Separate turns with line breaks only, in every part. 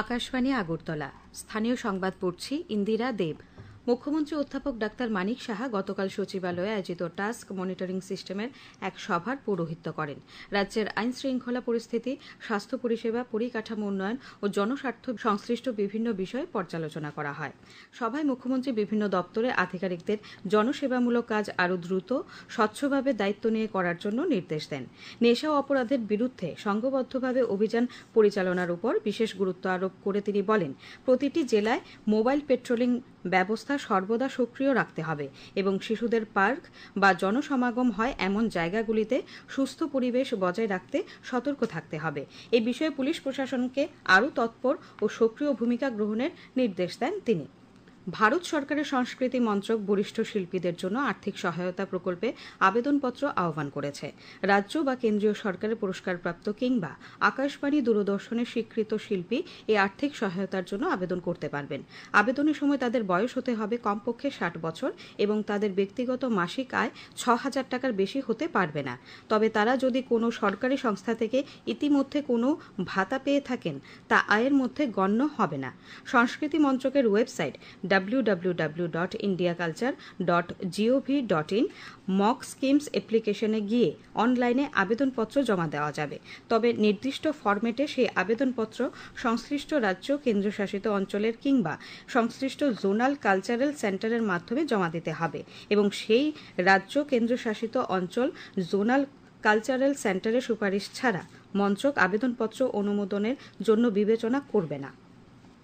আকাশবাণী আগরতলা। স্থানীয় সংবাদ পড়ছি ইন্দিরা দেব। মুখ্যমন্ত্রী অধ্যাপক ডাক্তার মানিক সাহা গতকাল সচিবালয়ে আয়োজিত টাস্ক মনিটরিং সিস্টেমের এক সভার পৌরোহিত্য করেন। রাজ্যের আইন শৃঙ্খলা পরিস্থিতি, স্বাস্থ্য পরিষেবা, পরিকাঠামো উন্নয়ন ও জনস্বার্থ সংশ্লিষ্ট বিভিন্ন বিষয়ে পর্যালোচনা করা হয়। সভায় মুখ্যমন্ত্রী বিভিন্ন দপ্তরে আধিকারিকদের জনসেবামূলক কাজ আরও দ্রুত, স্বচ্ছভাবে দায়িত্ব নিয়ে করার জন্য নির্দেশ দেন। নেশা ও অপরাধের বিরুদ্ধে সংঘবদ্ধভাবে অভিযান পরিচালনার উপর বিশেষ গুরুত্ব আরোপ করে তিনি বলেন, প্রতিটি জেলায় মোবাইল পেট্রোলিং ব্যবস্থা সর্বদা সক্রিয় রাখতে হবে এবং শিশুদের পার্ক বা জনসমাগম হয় এমন জায়গাগুলিতে সুস্থ পরিবেশ বজায় রাখতে সতর্ক থাকতে হবে। এই বিষয়ে পুলিশ প্রশাসনকে আরও তৎপর ও সক্রিয় ভূমিকা গ্রহণের নির্দেশ দেন তিনি। ভারত সরকারের সংস্কৃতি মন্ত্রক বরিষ্ঠ শিল্পীদের জন্য আর্থিক সহায়তা প্রকল্পে আবেদনপত্র আহ্বান করেছে। রাজ্য বা কেন্দ্রীয় সরকারের পুরস্কারপ্রাপ্ত কিংবা আকাশবাণী দূরদর্শনের স্বীকৃত শিল্পী এই আর্থিক সহায়তার জন্য আবেদন করতে পারবেন। আবেদনের সময় তাদের বয়স হতে হবে কমপক্ষে 60 বছর এবং তাদের ব্যক্তিগত মাসিক আয় 6,000 টাকার বেশি হতে পারবে না। তবে তারা যদি কোনো সরকারি সংস্থা থেকে ইতিমধ্যে কোনো ভাতা পেয়ে থাকেন তা আয়ের মধ্যে গণ্য হবে না। সংস্কৃতি মন্ত্রকের ওয়েবসাইট www.indiaculture.gov.in মক স্কিমস অ্যাপ্লিকেশনে গিয়ে অনলাইনে আবেদনপত্র জমা দেওয়া যাবে। তবে নির্দিষ্ট ফরম্যাটে সেই আবেদনপত্র সংশ্লিষ্ট রাজ্য, কেন্দ্রশাসিত অঞ্চলের কিংবা সংশ্লিষ্ট জোনাল কালচারাল সেন্টারের মাধ্যমে জমা দিতে হবে এবং সেই রাজ্য, কেন্দ্রশাসিত অঞ্চল, জোনাল কালচারাল সেন্টারের সুপারিশ ছাড়া মন্ত্রক আবেদনপত্র অনুমোদনের জন্য বিবেচনা করবে না।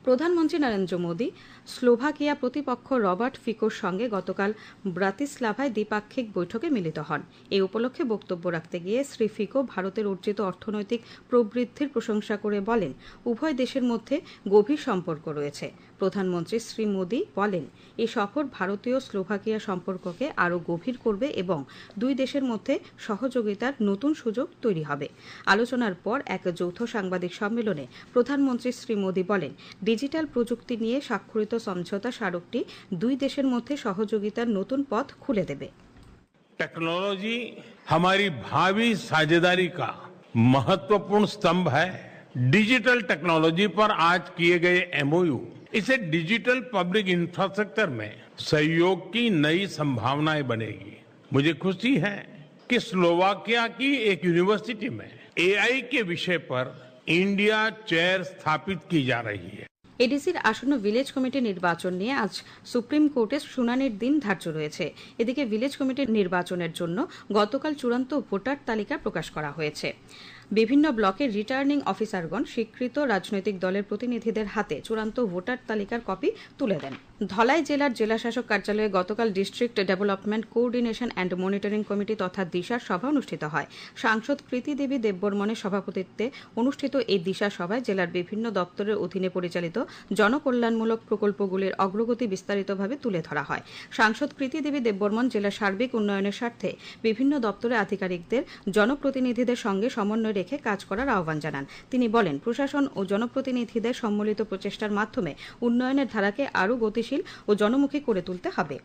প্রধানমন্ত্রী নরেন্দ্র মোদী স্লোভাকিয়া প্রতিপক্ষ রবার্ট ফিকোর সঙ্গে গতকাল ব্রাতিস্লাভায় দ্বিপাক্ষিক বৈঠকে মিলিত হন। এই উপলক্ষে বক্তব্য রাখতে গিয়ে শ্রী ফিকো ভারতের অর্জিত অর্থনৈতিক প্রবৃদ্ধির প্রশংসা করে বলেন, উভয় দেশের মধ্যে গভীর সম্পর্ক রয়েছে। প্রধানমন্ত্রী শ্রী মোদী বলেন, এই সফর ভারতীয় স্লোভাকিয়া সম্পর্ককে আরও গভীর করবে এবং দুই দেশের মধ্যে সহযোগিতার নতুন সুযোগ তৈরি হবে। আলোচনার পর এক যৌথ সাংবাদিক সম্মেলনে প্রধানমন্ত্রী শ্রী মোদী বলেন, ডিজিটাল প্রযুক্তি নিয়ে স্বাক্ষরিত সমঝোতা স্মারকটি দুই দেশের মধ্যে সহযোগিতার নতুন পথ খুলে দেবে।
टेक्नोलॉजी हमारी भावी साझेदारी का महत्वपूर्ण स्तंभ है। डिजिटल टेक्नोलॉजी पर आज किए गए एमओयू इसे डिजिटल पब्लिक इंफ्रास्ट्रक्चर में सहयोग की नई संभावनाएं बनेगी। मुझे खुशी है कि स्लोवाकिया की एक यूनिवर्सिटी में एआई के विषय पर इंडिया चेयर स्थापित की जा रही है।
এডিসির আসন্ন ভিলেজ কমিটি নির্বাচন নিয়ে আজ সুপ্রিম কোর্টে শুনানির দিন ধার্য রয়েছে। এদিকে ভিলেজ কমিটির নির্বাচনের জন্য গতকাল চূড়ান্ত ভোটার তালিকা প্রকাশ করা হয়েছে। বিভিন্ন ব্লকের রিটার্নিং অফিসারগণ স্বীকৃত রাজনৈতিক দলের প্রতিনিধিদের হাতে চূড়ান্ত ভোটার তালিকার কপি তুলে দেন। ধলাই জেলার জেলাশাসক কার্যালয়ে গতকাল district development coordination and monitoring committee তথা দিশার সভা অনুষ্ঠিত হয়। সাংসদ কৃতি দেবী দেববর্মনের সভাপতিত্বে অনুষ্ঠিত এই দিশা সভায় জেলার বিভিন্ন দপ্তরের অধীনে পরিচালিত জনকল্যাণমূলক প্রকল্পগুলির অগ্রগতি বিস্তারিতভাবে তুলে ধরা হয়। সাংসদ কৃতি দেবী দেববর্মন জেলার সার্বিক উন্নয়নের স্বার্থে বিভিন্ন দপ্তরের আধিকারিকদের জনপ্রতিনিধিদের সঙ্গে সমন্বয় রেখে কাজ করার আহ্বান জানান। তিনি বলেন, প্রশাসন ও জনপ্রতিনিধিদের সম্মিলিত প্রচেষ্টার মাধ্যমে উন্নয়নের ধারাকে আরও গতিশীল ও জনমুখী করে তুলতে হবে।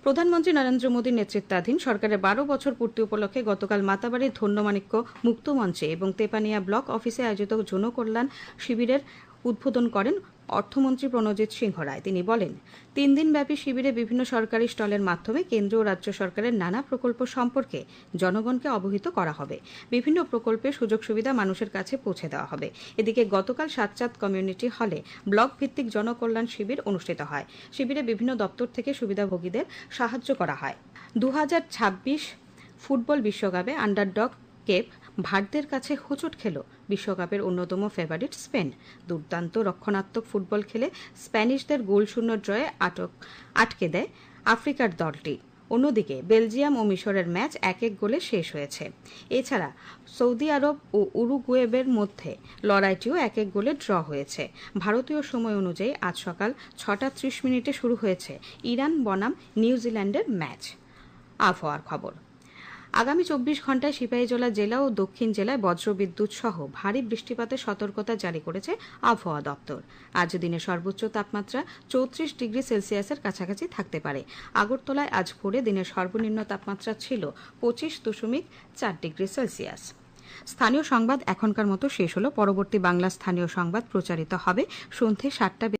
প্রধানমন্ত্রী নরেন্দ্র মোদীর নেতৃত্বাধীন সরকারের 12 বছর পূর্তি উপলক্ষে গতকাল মাতাবাড়ির ধন্যমাণিক্য মুক্ত মঞ্চে এবং তেপানিয়া ব্লক অফিসে আয়োজিত জনকল্যাণ শিবিরের উদ্বোধন করেন অর্থমন্ত্রী প্রণজিৎ সিংহ রায়। তিনি বলেন, 3 দিনব্যাপী শিবিরে বিভিন্ন সরকারি স্টলের মাধ্যমে কেন্দ্র ও রাজ্য সরকারের নানা প্রকল্প সম্পর্কে জনগণকে অবহিত করা হবে। বিভিন্ন প্রকল্পের সুযোগ সুবিধা মানুষের কাছে পৌঁছে দেওয়া হবে। এদিকে গতকাল সাতচাঁদ কমিউনিটি হলে ব্লক ভিত্তিক জনকল্যাণ শিবির অনুষ্ঠিত হয়। শিবিরে বিভিন্ন দপ্তর থেকে সুবিধাভোগীদের সাহায্য করা হয়। 2026 ফুটবল বিশ্বকাপে আন্ডারডগ কেপ ভারতের কাছে হোঁচট খেল বিশ্বকাপের অন্যতম ফেভারিট স্পেন। দুর্দান্ত রক্ষণাত্মক ফুটবল খেলে স্প্যানিশদের গোলশূন্য ড্রয়ে আটকে দেয় আফ্রিকার দলটি। অন্যদিকে বেলজিয়াম ও মিশরের ম্যাচ 1-1 গোলে শেষ হয়েছে। এছাড়া সৌদি আরব ও উরুগুয়ের মধ্যে লড়াইটিও 1-1 গোলে ড্র হয়েছে। ভারতীয় সময় অনুযায়ী আজ সকাল 6:30 শুরু হয়েছে ইরান বনাম নিউজিল্যান্ডের ম্যাচ। আবহাওয়ার খবর। আগামী 24 ঘন্টায় সিপাহীজলা জেলা ও দক্ষিণ জেলায় বজ্রবিদ্যুৎ সহ ভারী বৃষ্টিপাতের সতর্কতা জারি করেছে আবহাওয়া দপ্তর। আজ দিনের সর্বোচ্চ তাপমাত্রা 34 ডিগ্রি সেলসিয়াসের কাছাকাছি থাকতে পারে। আগরতলায় আজ ভোরে দিনের সর্বনিম্ন তাপমাত্রা ছিল 25.4 ডিগ্রি সেলসিয়াস। স্থানীয় সংবাদ এখনকার মতো শেষ হলো। পরবর্তী বাংলা স্থানীয় সংবাদ প্রচারিত হবে সন্ধ্যে ৭টা